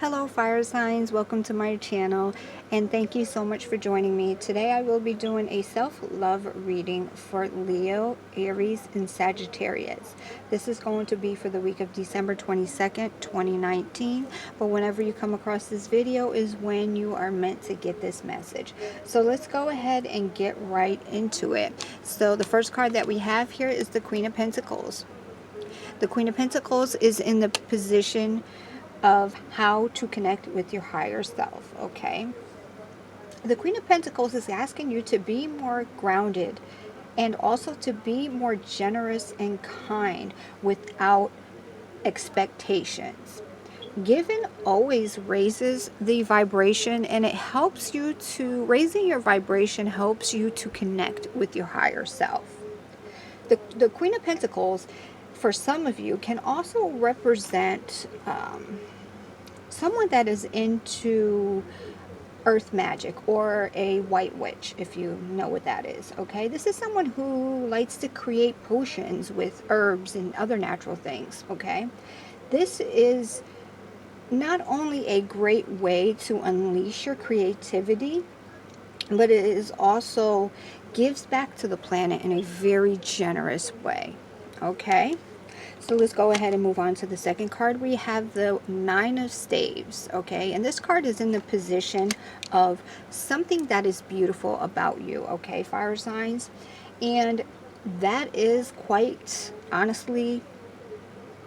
Hello fire signs, welcome to my channel and thank you so much for joining me. Today I will be doing a self-love reading for Leo, Aries, and Sagittarius. This is going to be for the week of December 22nd, 2019, but whenever you come across this video is when you are meant to get this message. So let's go ahead and get right into it. So the first card that we have here is the Queen of Pentacles. The Queen of Pentacles is in the position of how to connect with your higher self, okay? The Queen of Pentacles is asking you to be more grounded and also to be more generous and kind without expectations. Giving always raises the vibration, and it helps you to, raising your vibration helps you to connect with your higher self. The Queen of Pentacles, for some of you, can also represent someone that is into earth magic or a white witch, if you know what that is, okay? This is someone who likes to create potions with herbs and other natural things, okay? This is not only a great way to unleash your creativity, but it is also gives back to the planet in a very generous way, okay? So let's go ahead and move on to the second card. We have the Nine of Staves, okay? And this card is in the position of something that is beautiful about you, okay, fire signs? And that is quite honestly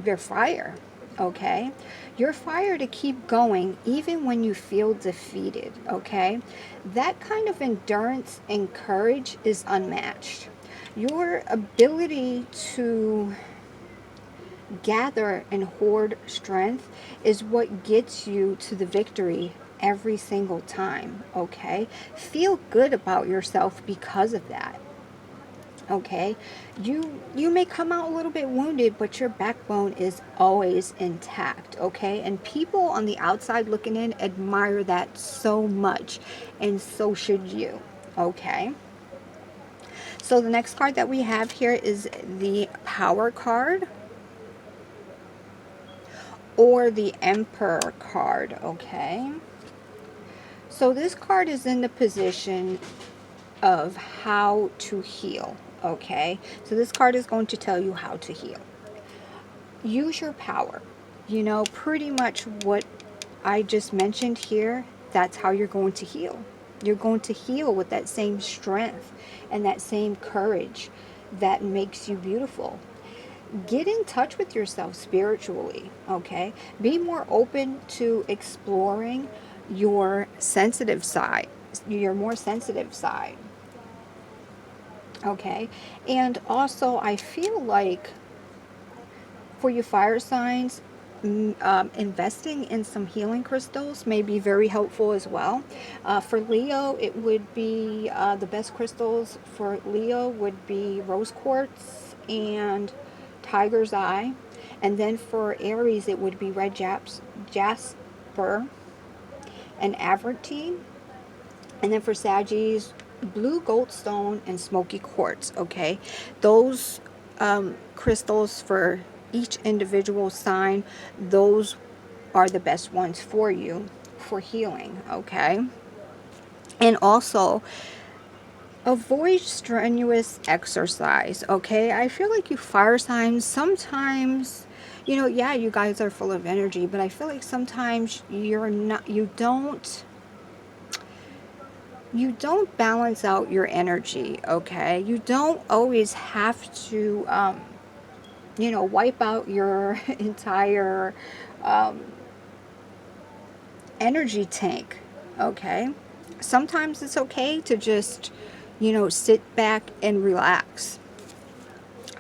your fire, okay? Your fire to keep going even when you feel defeated, okay? That kind of endurance and courage is unmatched. Your ability to gather and hoard strength is what gets you to the victory every single time, okay? Feel good about yourself because of that, okay? You may come out a little bit wounded, but your backbone is always intact, okay? And people on the outside looking in admire that so much, and so should you, okay? So the next card that we have here is the Power card, or the Emperor card, okay? So this card is in the position of how to heal, okay? So this card is going to tell you how to heal. Use your power. You know, pretty much what I just mentioned here, that's how you're going to heal. You're going to heal with that same strength and that same courage that makes you beautiful. Get in touch with yourself spiritually, okay? Be more open to exploring your sensitive side, your more sensitive side, okay? And also, I feel like for you fire signs, investing in some healing crystals may be very helpful as well. For Leo, it would be the best crystals for Leo would be rose quartz and tiger's eye, and then for Aries it would be red jasper and avertine, and then for Saggies, blue goldstone and smoky quartz, okay? Those crystals for each individual sign, those are the best ones for you for healing, okay? And also, avoid strenuous exercise, okay? I feel like you fire signs sometimes, you know, yeah, you guys are full of energy, but I feel like sometimes you don't balance out your energy, okay? You don't always have to, you know, wipe out your entire energy tank, okay? Sometimes it's okay to just, you know, sit back and relax.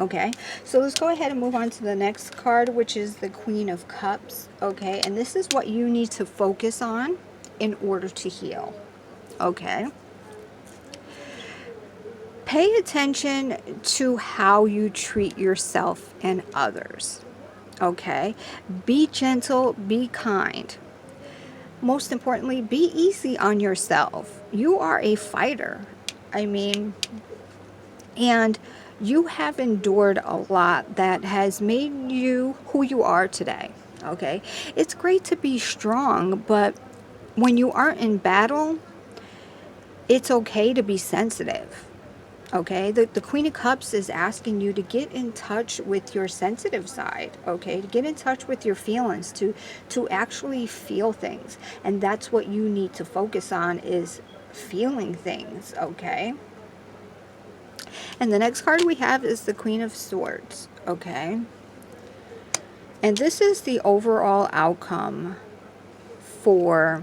Okay, so let's go ahead and move on to the next card, which is the Queen of Cups, okay? And this is what you need to focus on in order to heal, okay? Pay attention to how you treat yourself and others, okay? Be gentle, be kind. Most importantly, be easy on yourself. You are a fighter. I mean, and you have endured a lot that has made you who you are today, Okay, it's great to be strong, but when you are in battle, it's okay to be sensitive. Okay, the Queen of Cups is asking you to get in touch with your sensitive side. Okay, to get in touch with your feelings, to actually feel things, and that's what you need to focus on, is feeling things. Okay, and the next card we have is the Queen of Swords. Okay, and this is the overall outcome for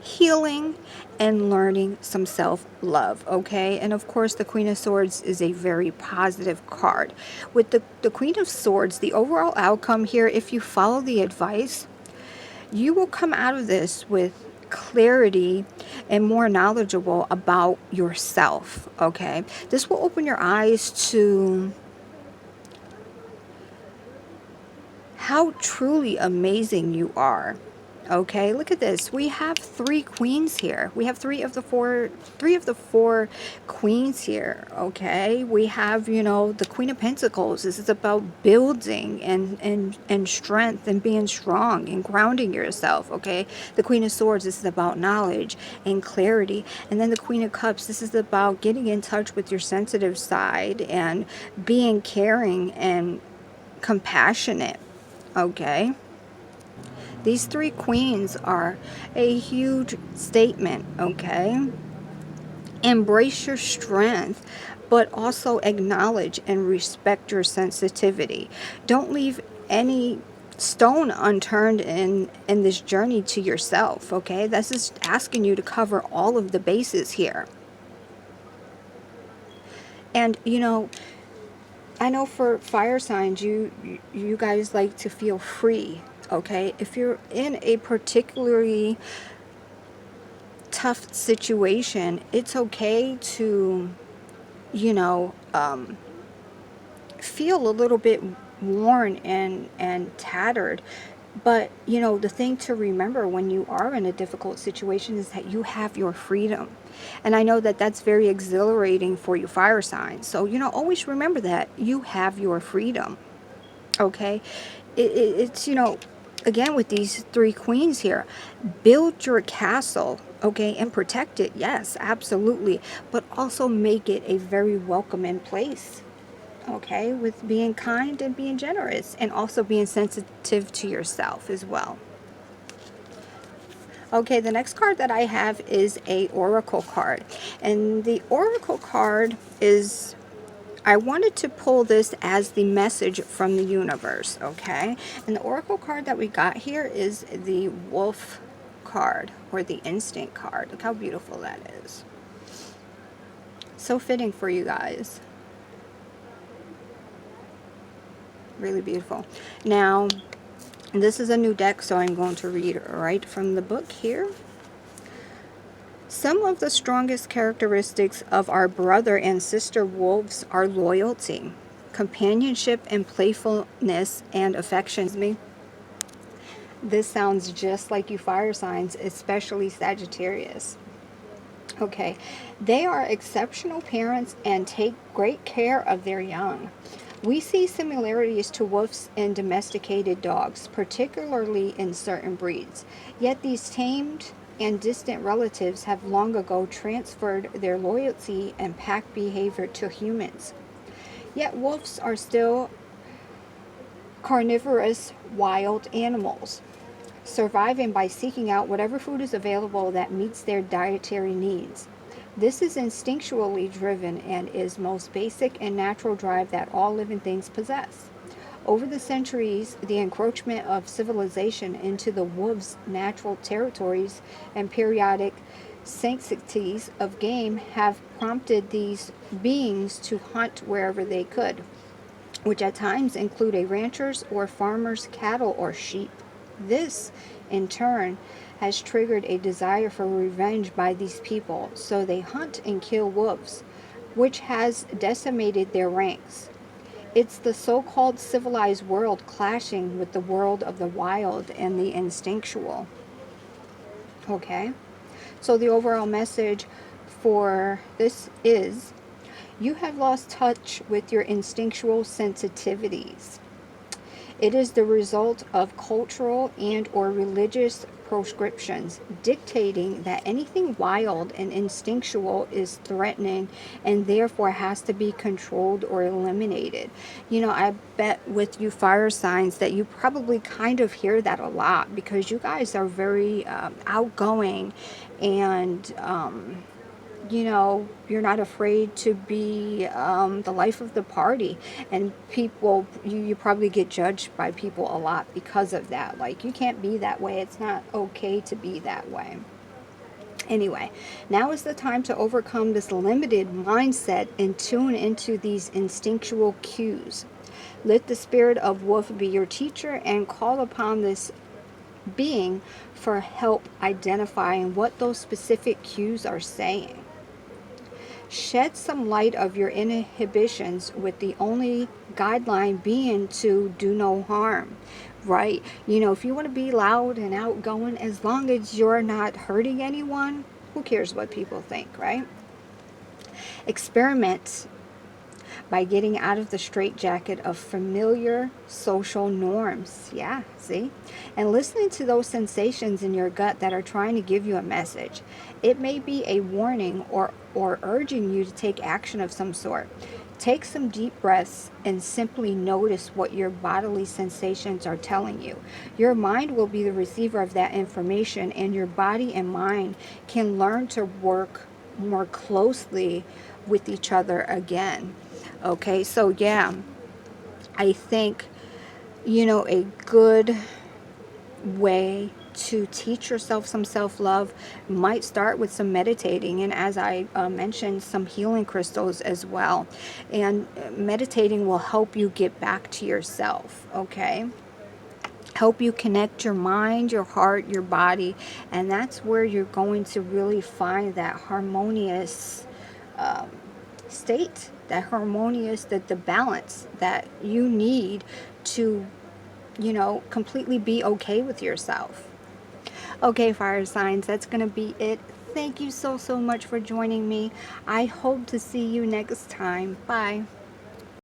healing and learning some self-love. Okay, and of course the Queen of Swords is a very positive card. With the Queen of Swords, the overall outcome here, if you follow the advice, you will come out of this with clarity and more knowledgeable about yourself. Okay, this will open your eyes to how truly amazing you are. Okay, look at this. We have 3 queens here. We have three of the four queens here. Okay, we have, you know, the Queen of Pentacles. This is about building and strength and being strong and grounding yourself. Okay, the Queen of Swords. This is about knowledge and clarity. And then the Queen of Cups. This is about getting in touch with your sensitive side and being caring and compassionate. Okay, these 3 queens are a huge statement. Okay, embrace your strength, but also acknowledge and respect your sensitivity. Don't leave any stone unturned in this journey to yourself. Okay, this is asking you to cover all of the bases here. And you know, I know for fire signs, you guys like to feel free. Okay, if you're in a particularly tough situation, it's okay to, you know, feel a little bit worn and tattered. But, you know, the thing to remember when you are in a difficult situation is that you have your freedom. And I know that that's very exhilarating for you fire signs. So, you know, always remember that you have your freedom. Okay? It's, you know, again, with these 3 queens here, build your castle, okay, and protect it. Yes, absolutely. But also make it a very welcoming place. Okay, with being kind and being generous, and also being sensitive to yourself as well. Okay, the next card that I have is a oracle card, and the oracle card is, I wanted to pull this as the message from the universe. Okay, and the oracle card that we got here is the wolf card, or the instinct card. Look how beautiful that is. So fitting for you guys. Really beautiful. Now, this is a new deck, so I'm going to read right from the book here. Some of the strongest characteristics of our brother and sister wolves are loyalty, companionship, and playfulness and affection. This sounds just like you fire signs, especially Sagittarius. Okay, they are exceptional parents and take great care of their young. We see similarities to wolves and domesticated dogs, particularly in certain breeds. Yet these tamed and distant relatives have long ago transferred their loyalty and pack behavior to humans. Yet wolves are still carnivorous wild animals, surviving by seeking out whatever food is available that meets their dietary needs. This is instinctually driven and is most basic and natural drive that all living things possess. Over the centuries, the encroachment of civilization into the wolves' natural territories and periodic sanctities of game have prompted these beings to hunt wherever they could, which at times include a rancher's or farmer's cattle or sheep. This, in turn, has triggered a desire for revenge by these people, so they hunt and kill wolves, which has decimated their ranks. It's the so-called civilized world clashing with the world of the wild and the instinctual. Okay? So the overall message for this is, you have lost touch with your instinctual sensitivities. It is the result of cultural and or religious proscriptions dictating that anything wild and instinctual is threatening and therefore has to be controlled or eliminated. You know, I bet with you fire signs that you probably kind of hear that a lot because you guys are very outgoing and you know, you're not afraid to be the life of the party. And people, you probably get judged by people a lot because of that. Like, you can't be that way. It's not okay to be that way. Anyway, now is the time to overcome this limited mindset and tune into these instinctual cues. Let the spirit of wolf be your teacher and call upon this being for help identifying what those specific cues are saying. Shed some light of your inhibitions with the only guideline being to do no harm, right? You know, if you want to be loud and outgoing, as long as you're not hurting anyone, who cares what people think, right? Experiment by getting out of the straitjacket of familiar social norms. Yeah, see? And listening to those sensations in your gut that are trying to give you a message. It may be a warning or urging you to take action of some sort. Take some deep breaths and simply notice what your bodily sensations are telling you. Your mind will be the receiver of that information, and your body and mind can learn to work more closely with each other again. Okay, so yeah, I think, you know, a good way to teach yourself some self-love might start with some meditating, and as I mentioned, some healing crystals as well. And meditating will help you get back to yourself, okay? Help you connect your mind, your heart, your body, and that's where you're going to really find that harmonious state, that harmonious, that the balance that you need to, you know, completely be okay with yourself. Okay, fire signs, that's going to be it. Thank you so much for joining me. I hope to see you next time. Bye.